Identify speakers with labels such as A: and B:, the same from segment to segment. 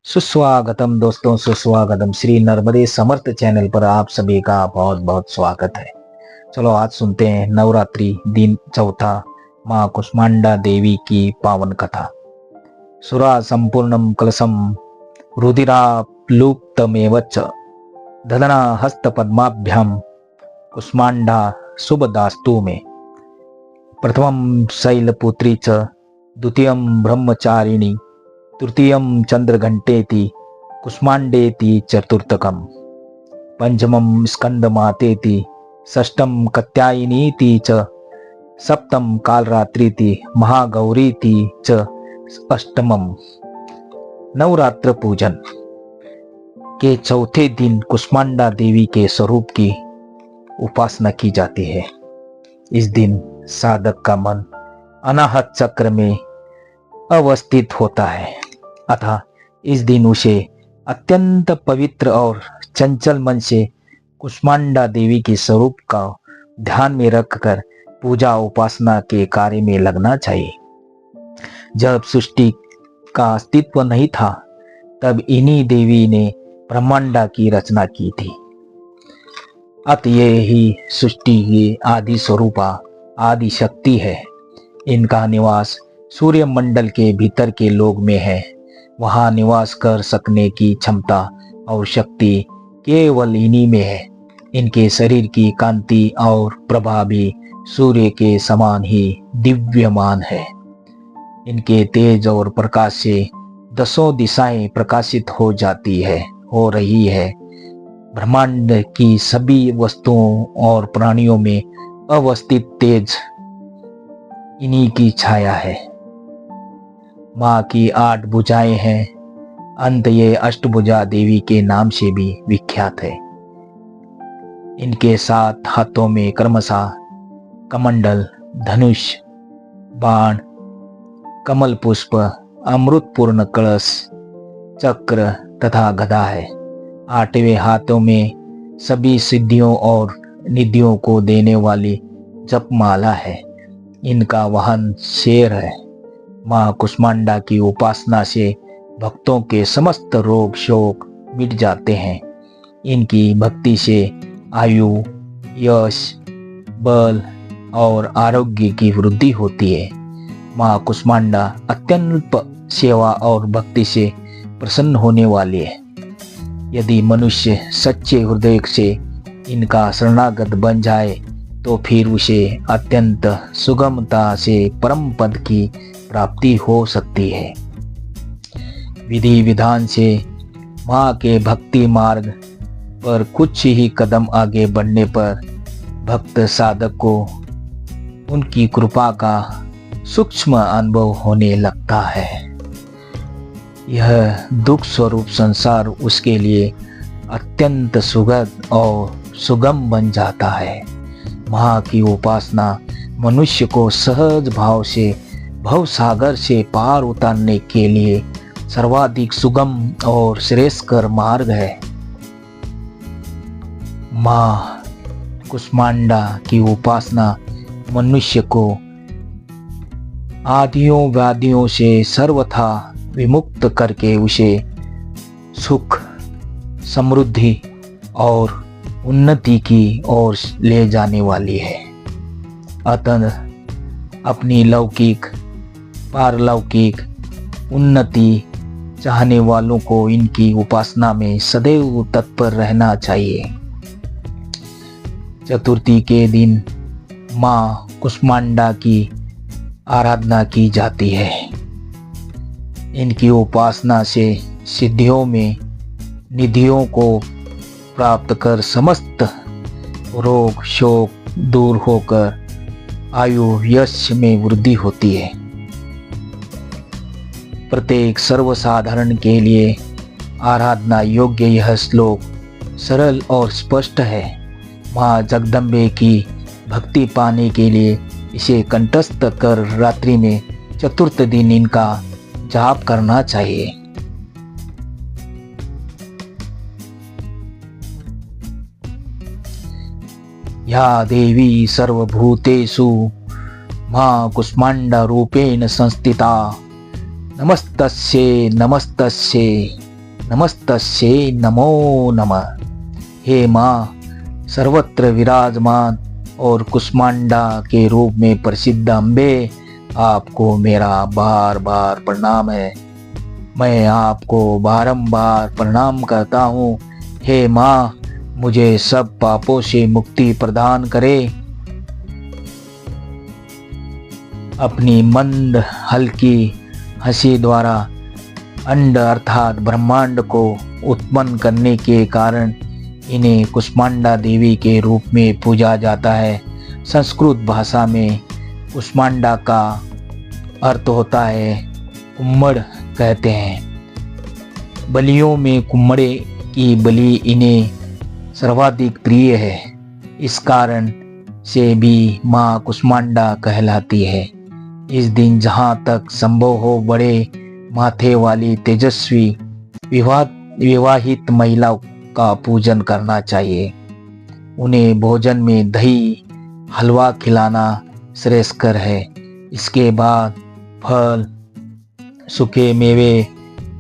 A: सुस्वागतम दोस्तों, सुस्वागतम। श्री नर्मदे समर्थ चैनल पर आप सभी का बहुत बहुत स्वागत है। चलो आज सुनते हैं नवरात्रि दिन चौथा माँ कुष्मांडा देवी की पावन कथा। सुरा संपूर्णम कलशम रुधिराप्लुप्तमेवच दधना हस्त पद्माभ्याम कुष्मांडा शुभदास्तु में। प्रथमं शैलपुत्री च द्वितीयं ब्रह्मचारिणी तृतीयं चंद्रघंटेति कुष्मांडेति चतुर्थकम पंचमं स्कंदमातेति षष्ठं कत्यायनीति च सप्तम कालरात्रिति महागौरीति च अष्टमम। नवरात्र पूजन के चौथे दिन कुष्मांडा देवी के स्वरूप की उपासना की जाती है। इस दिन साधक का मन अनाहत चक्र में अवस्थित होता है, अतः इस दिन उसे अत्यंत पवित्र और चंचल मन से कुष्मांडा देवी के स्वरूप का ध्यान में रखकर पूजा उपासना के कार्य में लगना चाहिए। जब सृष्टि का अस्तित्व नहीं था, तब इन्हीं देवी ने ब्रह्मांडा की रचना की थी। अत ये ही सृष्टि की आदि स्वरूपा आदि शक्ति है। इनका निवास सूर्य मंडल के भीतर के लोक में है। वहां निवास कर सकने की क्षमता और शक्ति केवल इन्हीं में है। इनके शरीर की कांति और प्रभा भी सूर्य के समान ही दिव्यमान है। इनके तेज और प्रकाश से दसों दिशाएं प्रकाशित हो रही है। ब्रह्मांड की सभी वस्तुओं और प्राणियों में अवस्थित तेज इन्हीं की छाया है। माँ की 8 भुजाएं हैं। अंत ये अष्टभुजा देवी के नाम से भी विख्यात है। इनके 7 हाथों में क्रमशः कमंडल, धनुष, बाण, कमल पुष्प, अमृतपूर्ण कलश, चक्र तथा गदा है। 8वें हाथों में सभी सिद्धियों और निधियों को देने वाली जपमाला है। इनका वाहन शेर है। माँ कुष्मांडा की उपासना से भक्तों के समस्त रोग शोक मिट जाते हैं। इनकी भक्ति से आयु, यश, बल और आरोग्य की वृद्धि होती है। माँ कुष्मांडा अत्यंत सेवा और भक्ति से प्रसन्न होने वाली है। यदि मनुष्य सच्चे हृदय से इनका शरणागत बन जाए तो फिर उसे अत्यंत सुगमता से परम पद की प्राप्ति हो सकती है। विधि विधान से माँ के भक्ति मार्ग पर कुछ ही कदम आगे बढ़ने पर भक्त साधक को उनकी कृपा का सूक्ष्म अनुभव होने लगता है। यह दुख स्वरूप संसार उसके लिए अत्यंत सुखद और सुगम बन जाता है। माँ की उपासना मनुष्य को सहज भाव से भव सागर से पार उतारने के लिए सर्वाधिक सुगम और श्रेयस्कर मार्ग है। माँ कुष्मांडा की उपासना मनुष्य को आदियों व्याधियों से सर्वथा विमुक्त करके उसे सुख, समृद्धि और उन्नति की ओर ले जाने वाली है। अतः अपनी लौकिक पारलौकिक उन्नति चाहने वालों को इनकी उपासना में सदैव तत्पर रहना चाहिए। चतुर्थी के दिन माँ कुष्मांडा की आराधना की जाती है। इनकी उपासना से सिद्धियों में निधियों को प्राप्त कर समस्त रोग शोक दूर होकर आयु यश में वृद्धि होती है। प्रत्येक सर्वसाधारण के लिए आराधना योग्य यह श्लोक सरल और स्पष्ट है। माँ जगदम्बे की भक्ति पाने के लिए इसे कंठस्थ कर रात्रि में चतुर्थ दिन इनका जाप करना चाहिए। या देवी सर्वभूतेषु माँ कुष्मांडा रूपेण संस्थिता नमस्तस्ये नमस्तस्ये नमस्तस्यै नमो नमः। हे माँ, सर्वत्र विराजमान और कुष्मांडा के रूप में प्रसिद्ध अम्बे, आपको मेरा बार बार प्रणाम है। मैं आपको बारंबार प्रणाम करता हूँ। हे माँ, मुझे सब पापों से मुक्ति प्रदान करे। अपनी मंद हल्की हंसी द्वारा अंड अर्थात ब्रह्मांड को उत्पन्न करने के कारण इन्हें कुष्मांडा देवी के रूप में पूजा जाता है। संस्कृत भाषा में कुष्मांडा का अर्थ होता है कुम्मड़ कहते हैं। बलियों में कुम्मड़े की बलि इन्हें सर्वाधिक प्रिय है। इस कारण से भी माँ कुष्मांडा कहलाती है। इस दिन जहाँ तक संभव हो बड़े माथे वाली तेजस्वी विवाहित महिला का पूजन करना चाहिए। उन्हें भोजन में दही हलवा खिलाना श्रेयस्कर है। इसके बाद फल, सूखे मेवे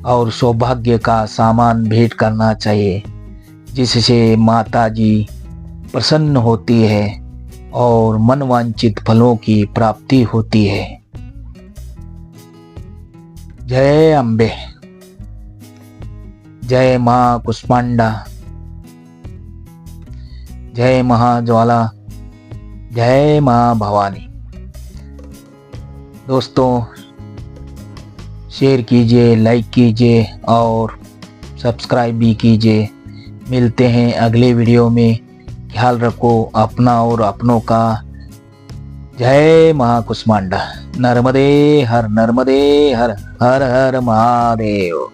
A: और सौभाग्य का सामान भेंट करना चाहिए, जिससे माता जी प्रसन्न होती है और मनवांछित फलों की प्राप्ति होती है। जय अम्बे, जय माँ कुष्मांडा, जय महाज्वाला, जय माँ भवानी। दोस्तों, शेयर कीजिए, लाइक कीजिए और सब्सक्राइब भी कीजिए। मिलते हैं अगले वीडियो में। ख्याल रखो अपना और अपनों का। जय माँ कुष्मांडा। नर्मदे हर, नर्मदे हर, हर हर महादेव।